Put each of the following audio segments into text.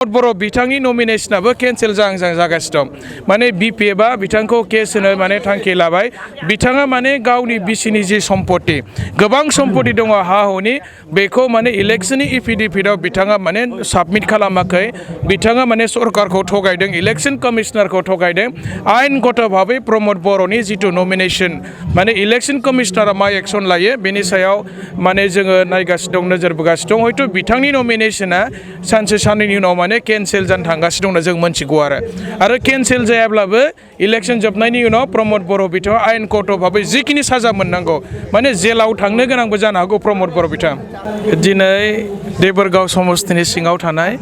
बर' बिथांनि नमिनेशनाबो केन्सेल जागासिनो दं माने बिपिएफआ बिथांखौ केस होनो माने थांखि लाबाय बिथाङा माने गावनि बिसिनि जि सम्पति गोबां सम्पति दङ हा हुनि बेखौ माने इलेक्शननि एफिडेभिटआव बिथाङा माने साबमिट खालामाखै बिथाङा माने सरकारखौ थगायदों इलेक्शन कमिशनारखौ थगायदों आयेनगत भाबै प्रमद बर'नि जिथु नमिनेशन माने इलेक्शन कमिशनारा मा एक्शन लायो बेनि सायाव माने जोङो नायगासिनो दं नोजोर बोगासिनो दं हयथ' बिथांनि नमिनेशना सानसे साननैनि उनाव माने केन्सेल जानो थांगासिनो दं जों मोनथिगौ आरो केन्सेल जायाब्लाबो इलेक्शन जोबनायनि उनाव प्रमद बर' बिथाङा आयेनगत भाबै जिखिनि साजा मोननांगौ माने जेलाव थांनो गोनांबो जानो हागौ प्रमद बर' बिथां दिनै देबोरगाव समस्तिनि सिङाव थानाय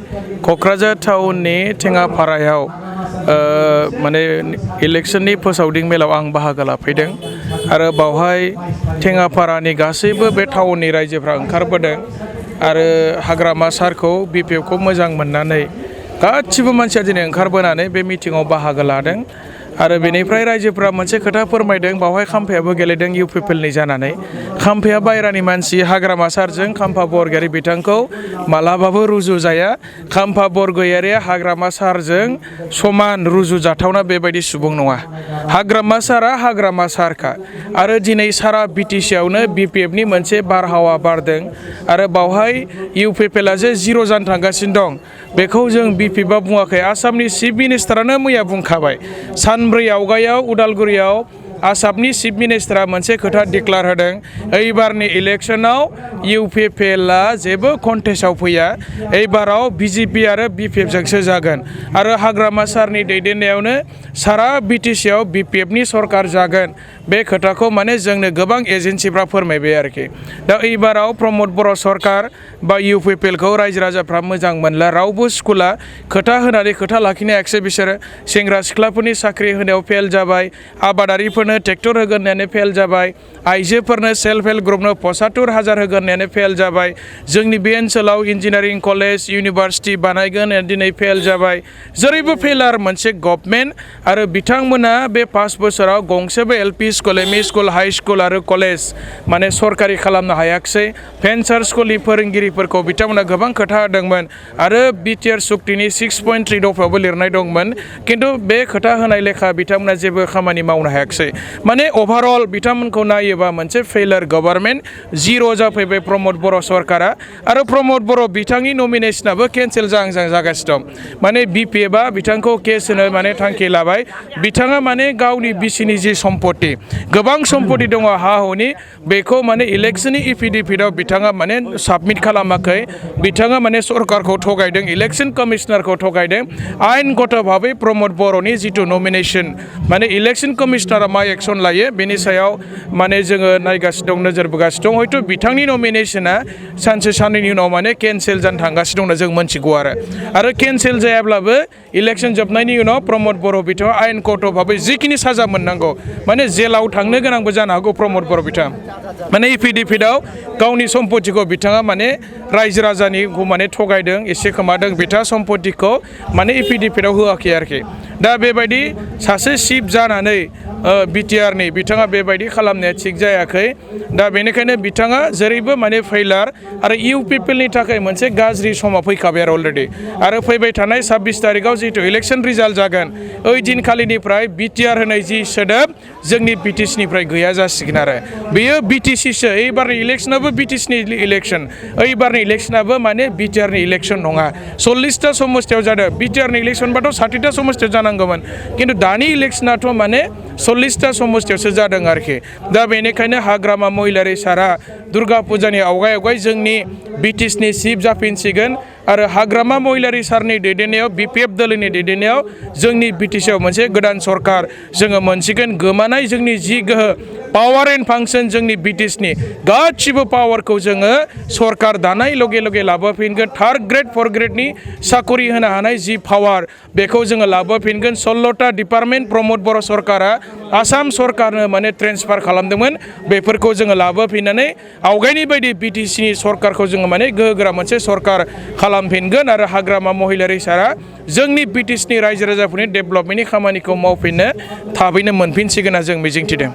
क'क्राझार टाउननि टेङापारायाव माने इलेक्शननि फोसावदिं मेलाव आं बाहागो लाफैदों आरो बावहाय टेङापारानि गासैबो बे टाउननि रायजोफ्रा ओंखारबोदों आरो हाग्रामा सारखौ बिपिएफखौ मोजां मोननानै गासिबो मानसिया दिनै ओंखारबोनानै बे मिटिङाव बाहागो लादों आरो बेनिफ्राय रायजोफ्रा मोनसे खोथा फोरमायदों बावहाय खाम्फायाबो गेलेदों इउपिपिएलनि जानानै खाम्फाया बायरानि मानसि हाग्रामा सारजों खाम्फा बरगयारि बिथांखौ मालाबाबो रुजु जाया खाम्फा बरगयारिया हाग्रामा सारजों समान रुजु जाथावना बेबायदि सुबुं नङा हाग्रामा सारा हाग्रामा सारखा आरो दिनै सारा बिटिसिआवनो बिपिएफनि मोनसे बारहावा बारदों आरो बावहाय इउपिपिएलआ जे जिर' जानो थांगासिनो दं बेखौ जों बिपिएफआ बुङाखै आसामनि चिफ मिनिस्टारानो मैया बुंखाबाय सानब्रै आवगायाव उदालगुरियाव आसामनि चिफ मिनिस्टारा मोनसे खोथा डिक्लार होदों एबारनि इलेक्शनाव इउपिपिएलआ जेबो कन्टेस्टआव फैया एबाराव बिजेपि आरो बिपिएफजोंसो जागोन आरो हाग्रामा सारनि दैदेननायावनो सारा बिटिसिआव बिपिएफनि सरकार जागोन बे खोथाखौ माने जोंनो गोबां एजेन्सिफ्रा फोरमायबाय आरोखि दा एबाराव प्रमद बर' सरकार बा इउपिपिएलखौ रायजो राजाफ्रा मोजां मोनला रावबो स्कुला खोथा होनानै खोथा लाखिनो हायाखिसै बिसोरो सेंग्रा सिख्लाफोरनि साख्रि होनायाव फेल जाबाय आबादारिफोरनो ट्रेक्टर होगोन होननानै फेल जाबाय आइजोफोरनो सेल्फ हेल्प ग्रुपनो 75,000 होगोन होननानै फेल जाबाय जोंनि बे ओनसोलाव इन्जिनियारिं कलेज इउनिभार्सिटि बानायगोन होननानै दिनै फेल जाबाय जेरैबो फेलार मोनसे गभर्नमेन्ट आरो बिथांमोना बे 5 बोसोराव गंसेबो LP school ME school high school आरो कलेज माने सरकारि खालामनो हायाखिसै फेन्सार स्कुलनि फोरोंगिरिफोरखौ बिथांमोना गोबां खोथा होदोंमोन आरो बिटिआर सुक्तिनि 6.3 दफायावबो लिरनाय दंमोन खिन्थु बे खोथा होनाय लेखा बिथांमोना जेबो खामानि मावनो हायाखिसै माने अभारअल बिथांमोनखौ नायोबा मोनसे फेलार गभर्नमेन्ट जिर' जाफैबाय प्रमद बर' सरकारा आरो प्रमद बर' बिथांनि नमिनेशनाबो केन्सेल जागासिनो दं माने बिपिएफआ बिथांखौ केस होनो माने थांखि लाबाय बिथाङा माने गावनि बिसिनि जि सम्पति गोबां सम्पति दङ हा हुनि बेखौ माने इलेक्शननि एफिडेभिटआव बिथाङा माने साबमिट खालामाखै बिथाङा माने सरकारखौ थगायदों इलेक्शन कमिशनारखौ थगायदों आयेनगत भाबै प्रमद बर'नि जिथु नमिनेशन माने इलेक्शन कमिशनारा मा एक्शन लायो बेनि सायाव माने जोङो नायगासिनो दं नोजोर बोगासिनो दं हयथ' बिथांनि नमिनेशना सानसे साननैनि उनाव माने केन्सेल जानो थांगासिनो दं जों मोनथिगौ आरो केन्सेल जायाब्लाबो इलेक्शन जोबनायनि उनाव प्रमद बर' बिथाङा आयेनगत भाबै जिखिनि साजा मोननांगौ माने जेलाव थांनो गोनांबो जानो हागौ प्रमद बर' बिथाङा माने एफिडेभिटआव गावनि सम्पतिखौ बिथाङा माने रायजो राजानिखौ माने थगायदों एसे खोमादों बिथाङा सम्पतिखौ माने एफिडेभिटआव होआखै आरोखि दा बेबायदि सासे चिफ जानानै बिटिआरनि बिथाङा बेबायदि खालामनाया थिग जायाखै दा बेनिखायनो बिथाङा जेरैबो माने फेलार आरो इउपिपिएलनि थाखाय मोनसे गाज्रि समा फैखाबाय आरो अलरेडि आरो फैबाय थानाय 26 तारिखआव जिहेतु इलेक्शन रिजाल्ट जागोन ओइ दिनखालिनिफ्राय बिटिआर होनाय जि सोदोब जोंनि बिटिसिनिफ्राय गैया जासिगोन आरो बेयो बिटिसिसो एबारनि इलेक्शनाबो बिटिसिनि इलेक्शन एबारनि इलेक्शनाबो माने बिटिआरनि इलेक्शन नङा 40टा समस्तियाव जादों बिटिआरनि इलेक्शनबाथ' 60टा समस्तियाव जानांगौमोन खिन्थु दानि इलेक्शनाथ' माने 40टा समस्तियावसो जादों आरोखि दा बेनिखायनो हाग्रामा महिलारि सारा दुर्गा फुजानि आवगाय जोंनि बिटिसिनि चिफ जाफिनसिगोन आरो हाग्रामा महिलारि सारनि दैदेननायाव बिपिएफ दोलोनि दैदेननायाव जोंनि बिटिसिआव मोनसे गोदान सरकार जोङो मोनसिगोन गोमानाय जोंनि जि गोहो पावार एन्ड फांसन जोंनि बिटिसिनि गासिबो पावारखौ जोङो सरकार दानाय लगे लगे लाबोफिनगोन 3rd ग्रेड 4th ग्रेडनि साकरि होनो हानाय जि पावार बेखौ जोङो लाबोफिनगोन 16टा डिपार्टमेन्ट प्रमद बर' सरकारा आसाम सरकारनो माने ट्रेन्सफार खालामदोंमोन बेफोरखौ जोङो लाबोफिननानै आवगायनि बायदि बिटिसिनि सरकारखौ जोङो माने गोहोगोरा मोनसे सरकार खालामफिनगोन आरो हाग्रामा महिलारि सारा जोंनि बिटिसिनि रायजो राजाफोरनि डेभेलपमेन्टनि खामानिखौ मावफिननो थाबैनो मोनफिनसिगोन होनना जों मिजिंथिदों।